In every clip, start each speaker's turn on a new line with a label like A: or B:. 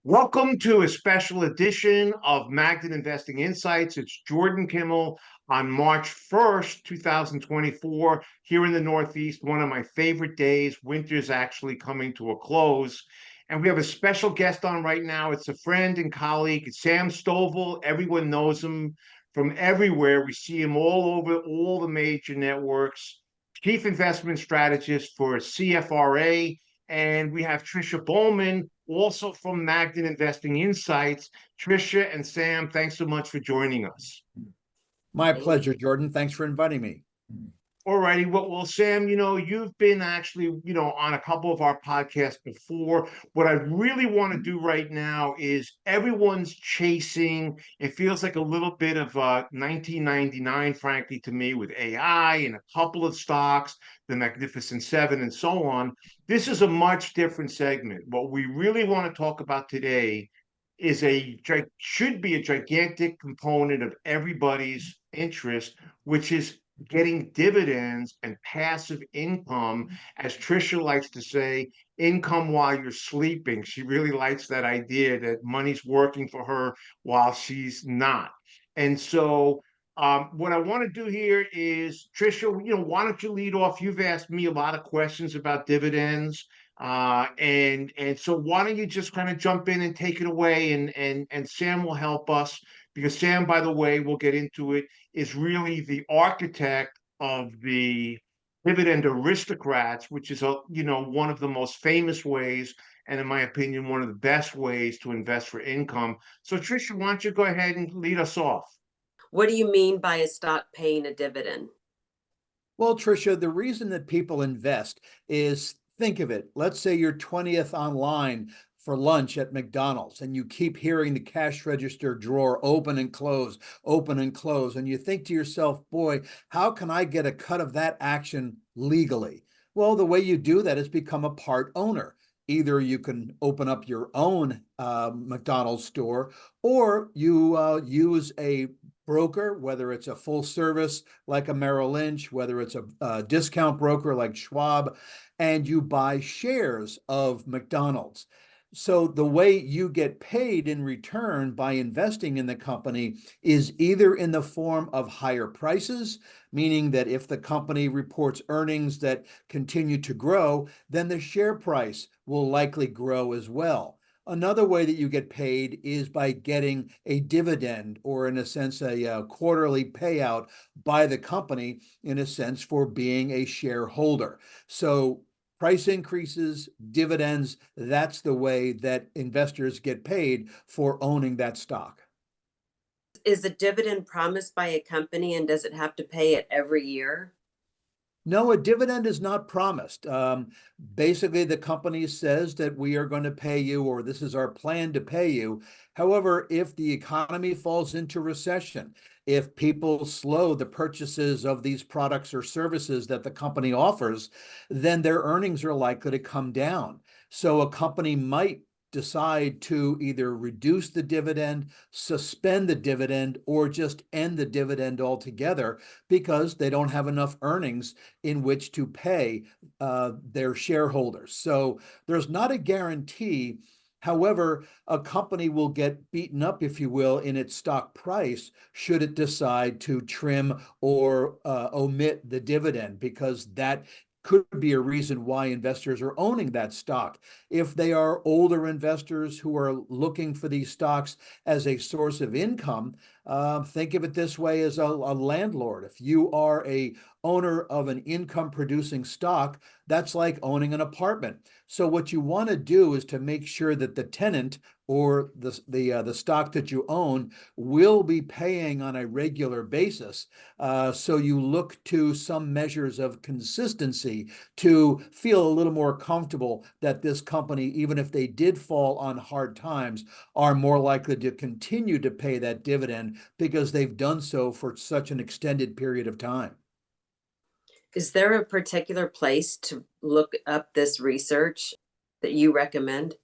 A: Welcome to a special edition of Magnet Investing Insights. It's Jordan Kimmel on March 1st, 2024, here in the Northeast, one of my favorite days. Winter's actually coming to a close. And we have a special guest on right now. It's a friend and colleague, it's Sam Stovall. Everyone knows him from everywhere. We see him all over all the major networks. Chief Investment Strategist for CFRA. And we have Trisha Bowman, also from Magnet Investing Insights. Trisha and Sam, thanks so much for joining us.
B: My pleasure, Jordan. Thanks for inviting me.
A: All righty. Well, Sam, you've been actually, on a couple of our podcasts before. What I really want to do right now is everyone's chasing. It feels like a little bit of 1999, frankly, to me, with AI and a couple of stocks, the Magnificent Seven, and so on. This is a much different segment. What we really want to talk about today is should be a gigantic component of everybody's interest, which is getting dividends and passive income, as Trisha likes to say, income while you're sleeping. She really likes that idea that money's working for her while she's not. And so what I want to do here is, Trisha, why don't you lead off? You've asked me a lot of questions about dividends. And so why don't you just kind of jump in and take it away, and Sam will help us, because Sam, by the way, we'll get into it, is really the architect of the dividend aristocrats, which is one of the most famous ways, and in my opinion, one of the best ways to invest for income. So Trisha, why don't you go ahead and lead us off?
C: What do you mean by a stock paying a dividend?
B: Well, Trisha, the reason that people invest is, think of it. Let's say you're 20th online for lunch at McDonald's and you keep hearing the cash register drawer open and close, and you think to yourself, boy, how can I get a cut of that action legally? Well, the way you do that is become a part owner. Either you can open up your own McDonald's store, or you use a broker, whether it's a full service like a Merrill Lynch, whether it's a discount broker like Schwab, and you buy shares of McDonald's. So the way you get paid in return by investing in the company is either in the form of higher prices, meaning that if the company reports earnings that continue to grow, then the share price will likely grow as well. Another way that you get paid is by getting a dividend, or in a sense, a quarterly payout by the company, in a sense, for being a shareholder. So price increases, dividends, that's the way that investors get paid for owning that stock.
C: Is a dividend promised by a company, and does it have to pay it every year?
B: No, a dividend is not promised. Basically, the company says that we are going to pay you, or this is our plan to pay you. However, if the economy falls into recession, if people slow the purchases of these products or services that the company offers, then their earnings are likely to come down. So a company might decide to either reduce the dividend, suspend the dividend, or just end the dividend altogether because they don't have enough earnings in which to pay their shareholders. So there's not a guarantee. However, a company will get beaten up, if you will, in its stock price should it decide to trim or omit the dividend, because that could be a reason why investors are owning that stock. If they are older investors who are looking for these stocks as a source of income, think of it this way: as a landlord. If you are a owner of an income producing stock, that's like owning an apartment. So what you want to do is to make sure that the tenant, or the stock that you own, will be paying on a regular basis. So you look to some measures of consistency to feel a little more comfortable that this company, even if they did fall on hard times, are more likely to continue to pay that dividend because they've done so for such an extended period of time.
C: Is there a particular place to look up this research that you recommend?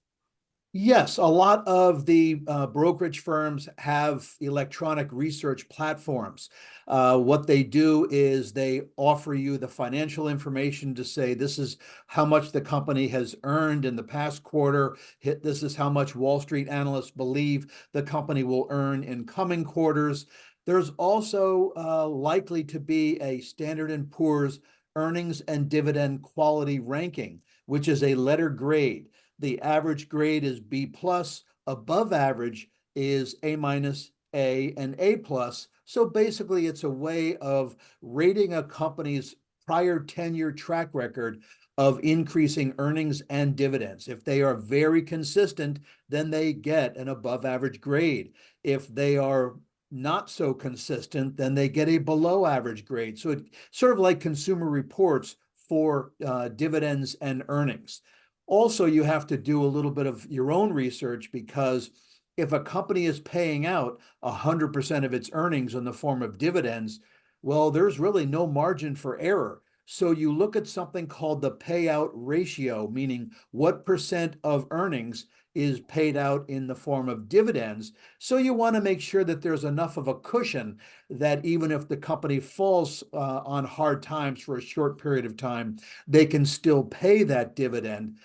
B: Yes, a lot of the brokerage firms have electronic research platforms. What they do is they offer you the financial information to say this is how much the company has earned in the past quarter. This is how much Wall Street analysts believe the company will earn in coming quarters. There's also likely to be a Standard and Poor's earnings and dividend quality ranking, which is a letter grade. The average grade is B plus, above average is A minus, A, and A plus. So basically, it's a way of rating a company's prior 10-year track record of increasing earnings and dividends. If they are very consistent, then they get an above average grade. If they are not so consistent, then they get a below average grade. So it's sort of like Consumer Reports for dividends and earnings. Also, you have to do a little bit of your own research, because if a company is paying out 100% of its earnings in the form of dividends, well, there's really no margin for error. So you look at something called the payout ratio, meaning what percent of earnings is paid out in the form of dividends. So you want to make sure that there's enough of a cushion that even if the company falls on hard times for a short period of time, they can still pay that dividend.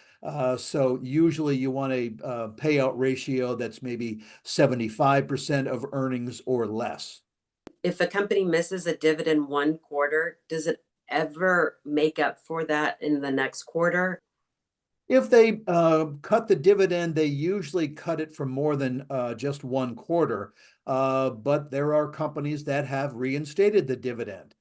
B: So usually you want a payout ratio that's maybe 75% of earnings or less.
C: If a company misses a dividend one quarter, does it ever make up for that in the next quarter?
B: If they cut the dividend, they usually cut it for more than just one quarter. But there are companies that have reinstated the dividend.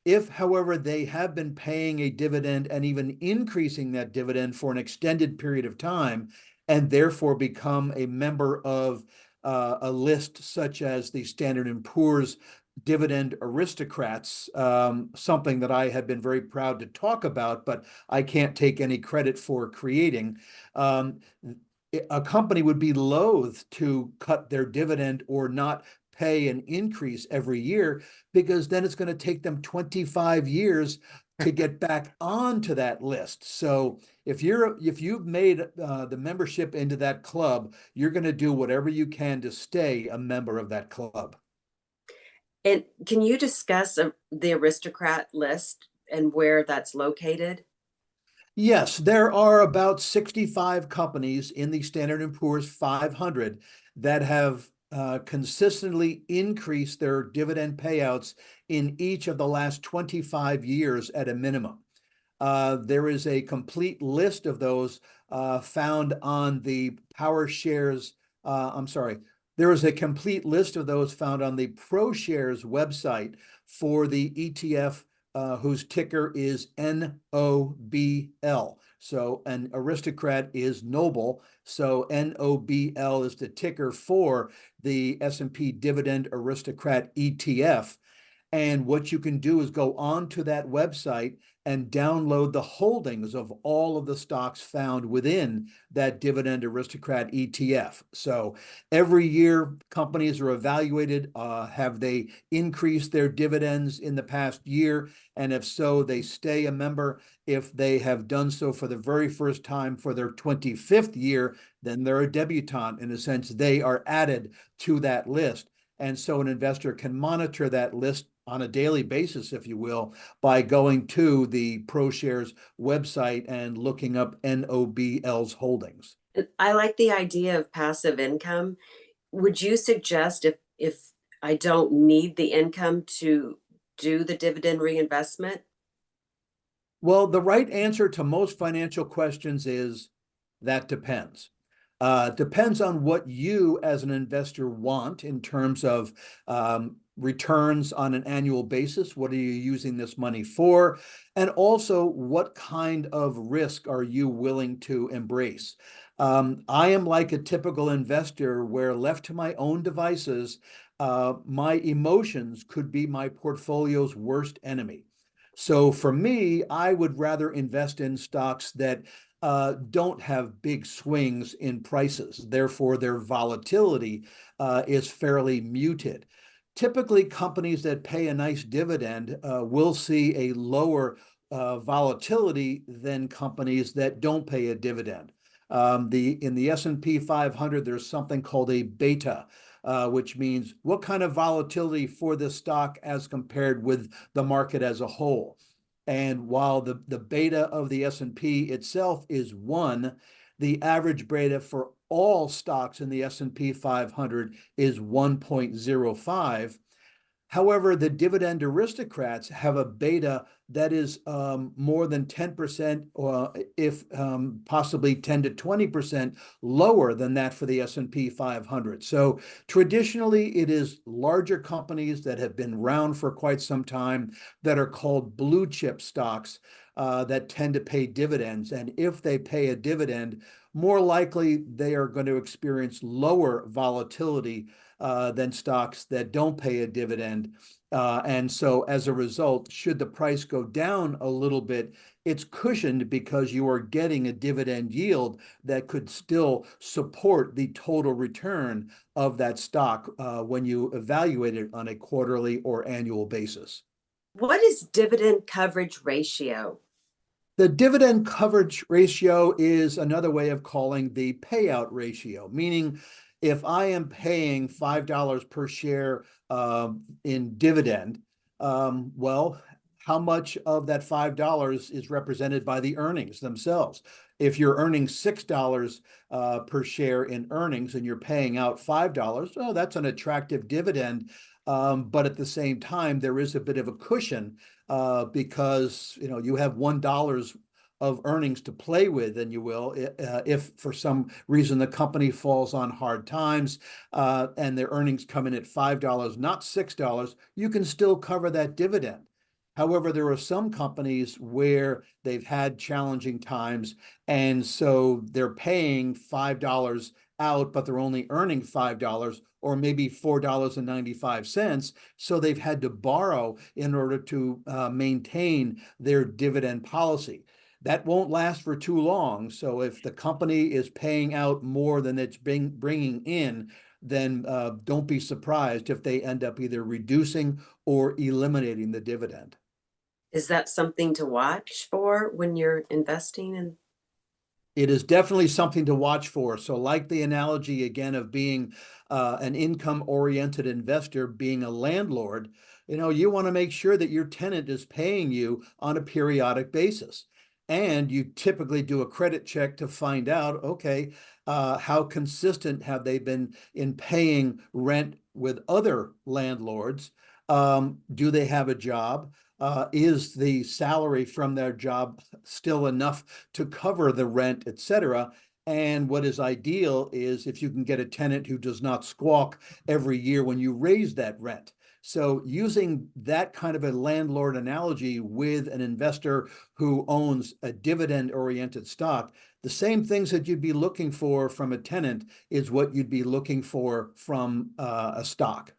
B: If, however, they have been paying a dividend and even increasing that dividend for an extended period of time, and therefore become a member of a list such as the Standard and Poor's Dividend Aristocrats, something that I have been very proud to talk about, but I can't take any credit for creating. A company would be loath to cut their dividend or not pay an increase every year, because then it's going to take them 25 years to get back onto that list. So if you've made the membership into that club, you're going to do whatever you can to stay a member of that club.
C: And can you discuss the aristocrat list and where that's located?
B: Yes, there are about 65 companies in the Standard and Poor's 500 that have consistently increased their dividend payouts in each of the last 25 years at a minimum. There is a complete list of those found on the PowerShares. I'm sorry. There is a complete list of those found on the ProShares website for the ETF whose ticker is NOBL. So an aristocrat is noble. So NOBL is the ticker for the S&P Dividend Aristocrat ETF. And what you can do is go onto that website and download the holdings of all of the stocks found within that Dividend Aristocrat ETF. So every year, companies are evaluated. Have they increased their dividends in the past year? And if so, they stay a member. If they have done so for the very first time for their 25th year, then they're a debutante. In a sense, they are added to that list. And so an investor can monitor that list on a daily basis, if you will, by going to the ProShares website and looking up NOBL's holdings.
C: I like the idea of passive income. Would you suggest, if I don't need the income, to do the dividend reinvestment?
B: Well, the right answer to most financial questions is that depends. Depends on what you as an investor want in terms of returns on an annual basis. What are you using this money for? And also, what kind of risk are you willing to embrace? I am like a typical investor where, left to my own devices, my emotions could be my portfolio's worst enemy. So for me, I would rather invest in stocks that don't have big swings in prices. Therefore, their volatility is fairly muted. Typically, companies that pay a nice dividend will see a lower volatility than companies that don't pay a dividend. In the S&P 500, there's something called a beta, which means what kind of volatility for this stock as compared with the market as a whole. And while the beta of the S&P itself is 1, the average beta for all stocks in the S&P 500 is 1.05. However, the dividend aristocrats have a beta that is more than 10%, or if possibly 10 to 20% lower than that for the S&P 500. So traditionally, it is larger companies that have been around for quite some time that are called blue chip stocks that tend to pay dividends. And if they pay a dividend, more likely they are going to experience lower volatility than stocks that don't pay a dividend. And so as a result, should the price go down a little bit, it's cushioned because you are getting a dividend yield that could still support the total return of that stock when you evaluate it on a quarterly or annual basis.
C: What is dividend coverage ratio?
B: The dividend coverage ratio is another way of calling the payout ratio, meaning if I am paying $5 per share in dividend, well, how much of that $5 is represented by the earnings themselves? If you're earning $6 per share in earnings and you're paying out $5, oh, that's an attractive dividend. But at the same time, there is a bit of a cushion because you have $1 of earnings to play with, and you will if for some reason the company falls on hard times and their earnings come in at $5, not $6, you can still cover that dividend. However, there are some companies where they've had challenging times, and so they're paying $5 out, but they're only earning $5 or maybe $4.95. So they've had to borrow in order to maintain their dividend policy. That won't last for too long. So if the company is paying out more than it's bringing in, then don't be surprised if they end up either reducing or eliminating the dividend.
C: Is that something to watch for when you're investing in?
B: It is definitely something to watch for. So like the analogy again of being an income-oriented investor, being a landlord, you want to make sure that your tenant is paying you on a periodic basis. And you typically do a credit check to find out, okay, how consistent have they been in paying rent with other landlords? Do they have a job? Is the salary from their job still enough to cover the rent, etc.? And what is ideal is if you can get a tenant who does not squawk every year when you raise that rent. So using that kind of a landlord analogy with an investor who owns a dividend-oriented stock, the same things that you'd be looking for from a tenant is what you'd be looking for from a stock.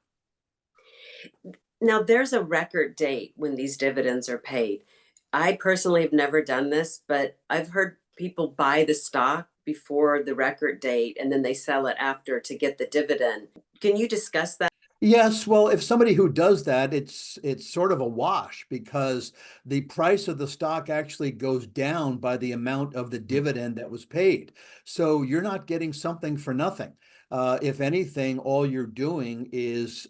C: Now, there's a record date when these dividends are paid. I personally have never done this, but I've heard people buy the stock before the record date and then they sell it after to get the dividend. Can you discuss that?
B: Yes, well, if somebody who does that, it's sort of a wash because the price of the stock actually goes down by the amount of the dividend that was paid. So you're not getting something for nothing. If anything, all you're doing is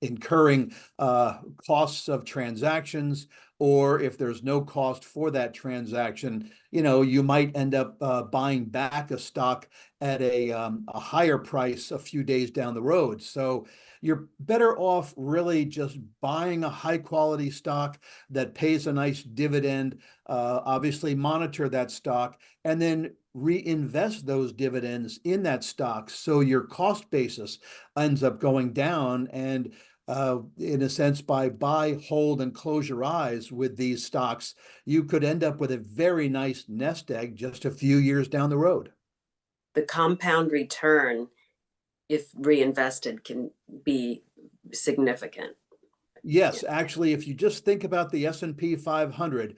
B: incurring costs of transactions, or if there's no cost for that transaction, you might end up buying back a stock at a higher price a few days down the road. So you're better off really just buying a high quality stock that pays a nice dividend, obviously monitor that stock, and then reinvest those dividends in that stock so your cost basis ends up going down. And in a sense, by buy, hold, and close your eyes with these stocks, you could end up with a very nice nest egg just a few years down the road.
C: The compound return, if reinvested, can be significant.
B: Yes, actually, if you just think about the S&P 500,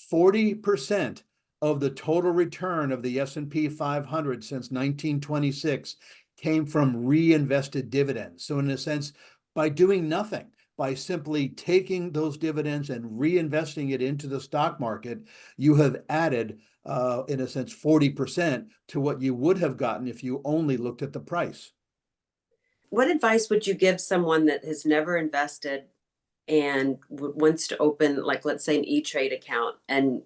B: 40% of the total return of the S&P 500 since 1926 came from reinvested dividends. So in a sense, by doing nothing, by simply taking those dividends and reinvesting it into the stock market, you have added in a sense, 40% to what you would have gotten if you only looked at the price.
C: What advice would you give someone that has never invested and wants to open, like, let's say, an E-Trade account and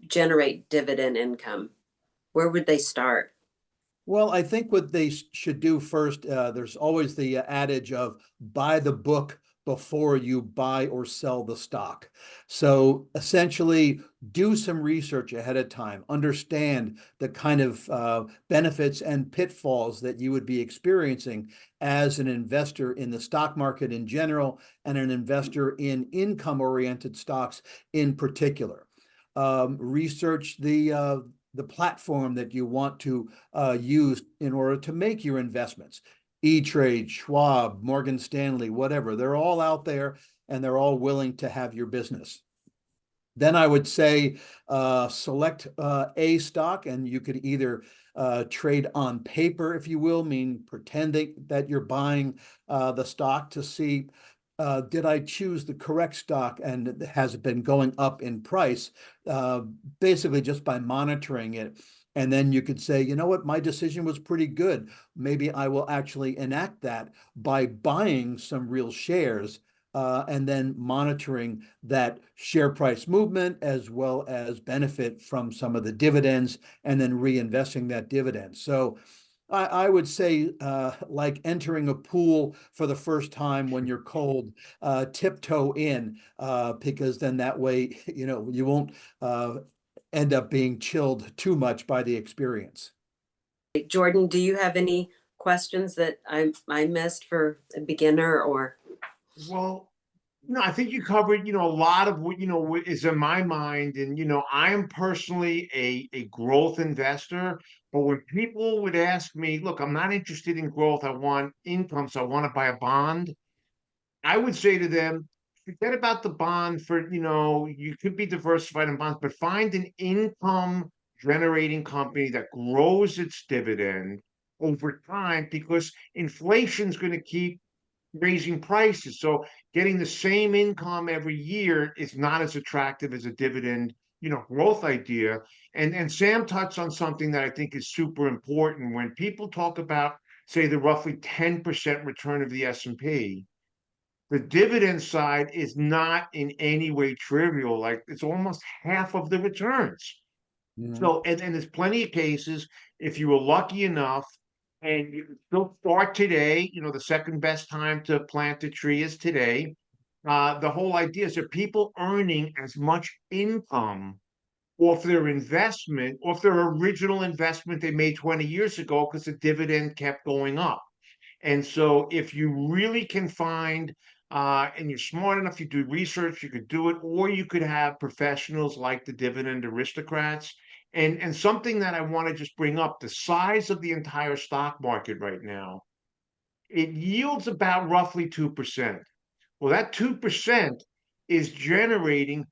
C: generate dividend income? Where would they start?
B: Well, I think what they should do first, there's always the adage of buy the book before you buy or sell the stock. So essentially, do some research ahead of time, understand the kind of benefits and pitfalls that you would be experiencing as an investor in the stock market in general and an investor in income-oriented stocks in particular. Research the platform that you want to use in order to make your investments. E-Trade, Schwab, Morgan Stanley, whatever, they're all out there and they're all willing to have your business. Then I would say select a stock, and you could either trade on paper, if you will, mean pretending that you're buying the stock to see did I choose the correct stock and has it been going up in price, basically just by monitoring it. And then you could say, you know what, my decision was pretty good. Maybe I will actually enact that by buying some real shares and then monitoring that share price movement as well as benefit from some of the dividends and then reinvesting that dividend. So I would say like entering a pool for the first time when you're cold, tiptoe in, because then that way, you won't end up being chilled too much by the experience.
C: Jordan, do you have any questions that I missed for a beginner or?
A: Well, I think you covered, a lot of what, what is in my mind. And, I am personally a growth investor. But when people would ask me, look, I'm not interested in growth, I want income, so I want to buy a bond, I would say to them, forget about the bond for, you could be diversified in bonds, but find an income generating company that grows its dividend over time, because inflation is going to keep raising prices. So getting the same income every year is not as attractive as a dividend, growth idea. And Sam touched on something that I think is super important. When people talk about, say, the roughly 10% return of the S&P, the dividend side is not in any way trivial. Like, it's almost half of the returns. So, and there's plenty of cases, if you were lucky enough and you can still start today, the second best time to plant a tree is today. The whole idea is that people earning as much income off their investment, off their original investment they made 20 years ago, because the dividend kept going up. And so if you really can find, and you're smart enough, you do research, you could do it, or you could have professionals like the dividend aristocrats. And something that I want to just bring up, the size of the entire stock market right now, it yields about roughly 2%. Well, that 2% is generating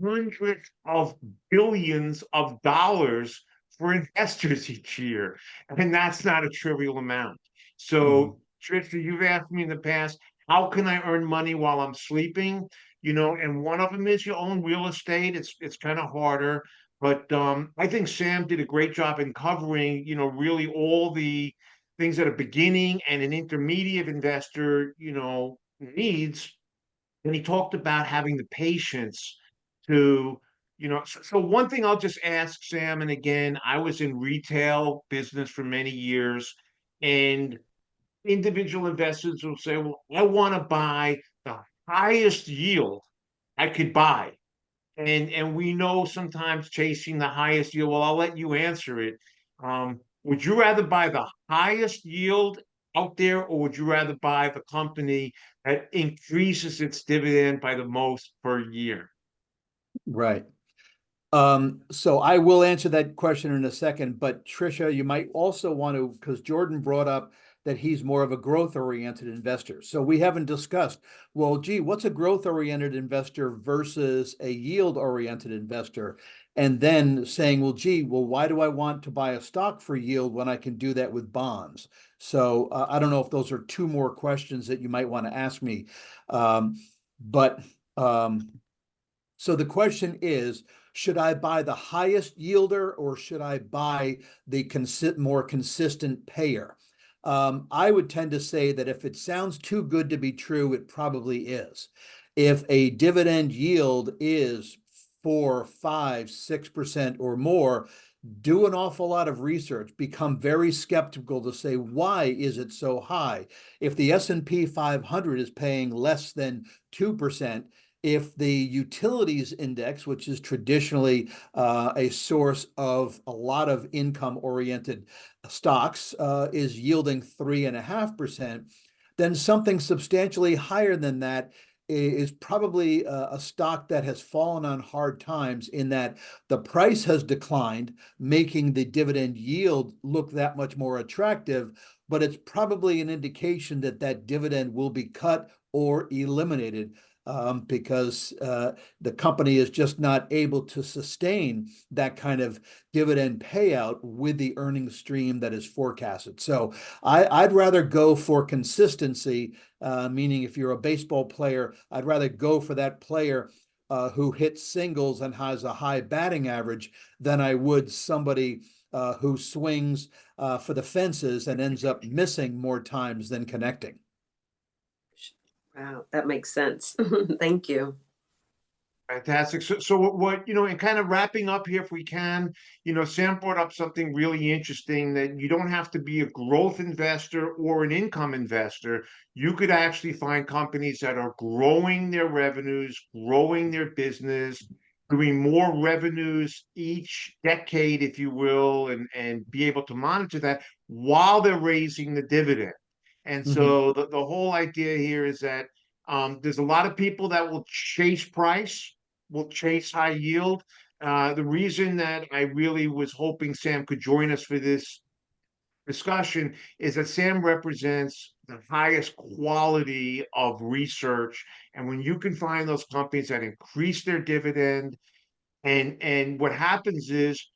A: hundreds of billions of dollars for investors each year. And that's not a trivial amount. So, Trisha, you've asked me in the past, how can I earn money while I'm sleeping? And one of them is you own real estate. It's kind of harder. But I think Sam did a great job in covering, really all the things that a beginning and an intermediate investor, needs. And he talked about having the patience to, so one thing I'll just ask Sam, and again, I was in retail business for many years, and individual investors will say, well, I want to buy the highest yield I could buy. And we know sometimes chasing the highest yield, well, I'll let you answer it. Would you rather buy the highest yield out there, or would you rather buy the company that increases its dividend by the most per year?
B: Right. So I will answer that question in a second, but Trisha, you might also want to, because Jordan brought up that he's more of a growth-oriented investor. So we haven't discussed, well, gee, what's a growth-oriented investor versus a yield-oriented investor? And then saying, well, gee, why do I want to buy a stock for yield when I can do that with bonds? So I don't know if those are two more questions that you might want to ask me. But so the question is, should I buy the highest yielder or should I buy the more consistent payer? I would tend to say that if it sounds too good to be true, it probably is. If a dividend yield is 4, 5, 6% or more, do an awful lot of research, become very skeptical to say, why is it so high? If the S&P 500 is paying less than 2%, if the utilities index, which is traditionally a source of a lot of income-oriented stocks, is yielding 3.5%, then something substantially higher than that is probably a stock that has fallen on hard times in that the price has declined, making the dividend yield look that much more attractive, but it's probably an indication that that dividend will be cut or eliminated because the company is just not able to sustain that kind of dividend payout with the earnings stream that is forecasted. So I'd rather go for consistency, meaning if you're a baseball player, I'd rather go for that player who hits singles and has a high batting average than I would somebody who swings for the fences and ends up missing more times than connecting.
C: Wow, that makes sense. Thank you.
A: Fantastic. So what, and kind of wrapping up here, if we can, Sam brought up something really interesting that you don't have to be a growth investor or an income investor. You could actually find companies that are growing their revenues, growing their business, doing more revenues each decade, if you will, and be able to monitor that while they're raising the dividend. And
B: Mhm.
A: so the whole idea here is that there's a lot of people that will chase price, will chase high yield. The reason that I really was hoping Sam could join us for this discussion is that Sam represents the highest quality of research. And when you can find those companies that increase their dividend, and what happens is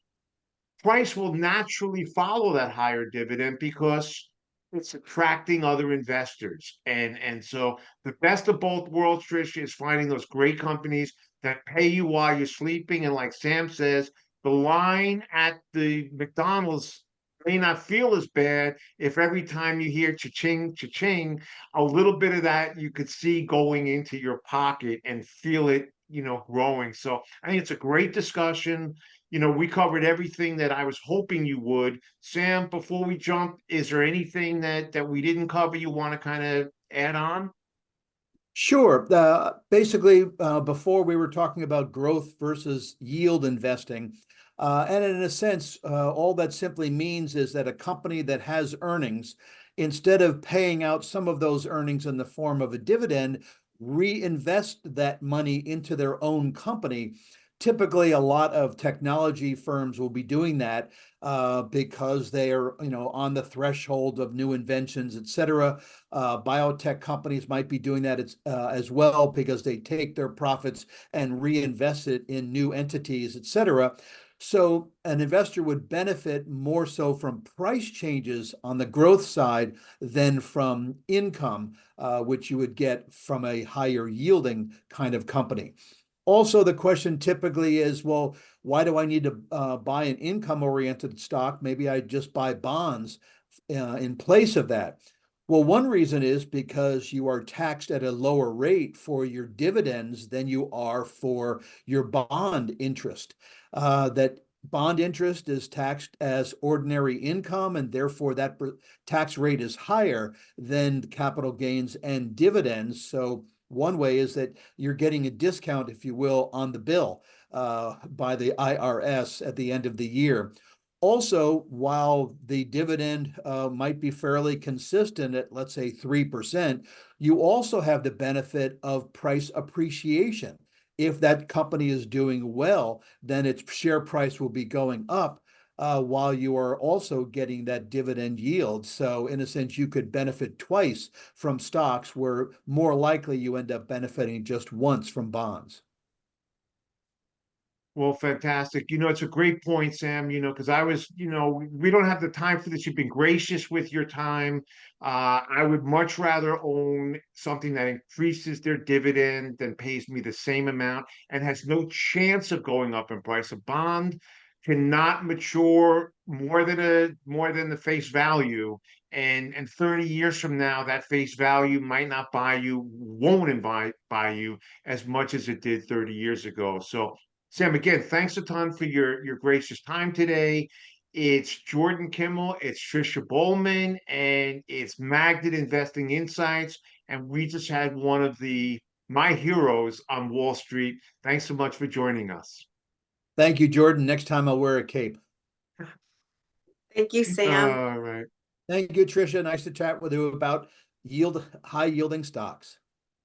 A: price will naturally follow that higher dividend because it's attracting other investors. And so the best of both worlds, Trish, is finding those great companies that pay you while you're sleeping. And like Sam says, the line at the McDonald's may not feel as bad if every time you hear cha-ching, cha-ching, a little bit of that you could see going into your pocket and feel it, growing. So I think it's a great discussion. We covered everything that I was hoping you would. Sam, before we jump, is there anything that we didn't cover you want to kind of add on?
B: Sure. Basically, before we were talking about growth versus yield investing. And in a sense, all that simply means is that a company that has earnings, instead of paying out some of those earnings in the form of a dividend, reinvest that money into their own company. Typically, a lot of technology firms will be doing that because they are, on the threshold of new inventions, et cetera. Biotech companies might be doing that as well because they take their profits and reinvest it in new entities, et cetera. So an investor would benefit more so from price changes on the growth side than from income, which you would get from a higher yielding kind of company. Also, the question typically is, well, why do I need to buy an income-oriented stock? Maybe I just buy bonds in place of that. Well, one reason is because you are taxed at a lower rate for your dividends than you are for your bond interest. That bond interest is taxed as ordinary income, and therefore that tax rate is higher than capital gains and dividends. So one way is that you're getting a discount, if you will, on the bill by the IRS at the end of the year. Also, while the dividend might be fairly consistent at, let's say, 3%, you also have the benefit of price appreciation. If that company is doing well, then its share price will be going up while you are also getting that dividend yield. So in a sense, you could benefit twice from stocks where more likely you end up benefiting just once from bonds.
A: Well, fantastic. It's a great point, Sam, because I was, we don't have the time for this. You've been gracious with your time. I would much rather own something that increases their dividend than pays me the same amount and has no chance of going up in price. A bond cannot mature more than the face value. And 30 years from now, that face value might not won't buy you as much as it did 30 years ago. So Sam, again, thanks a ton for your gracious time today. It's Jordan Kimmel, it's Trisha Bowman, and it's Magnet Investing Insights. And we just had one of my heroes on Wall Street. Thanks so much for joining us.
B: Thank you, Jordan. Next time I'll wear a cape.
C: Thank you, Sam.
A: All right.
B: Thank you, Tricia. Nice to chat with you about high yielding stocks.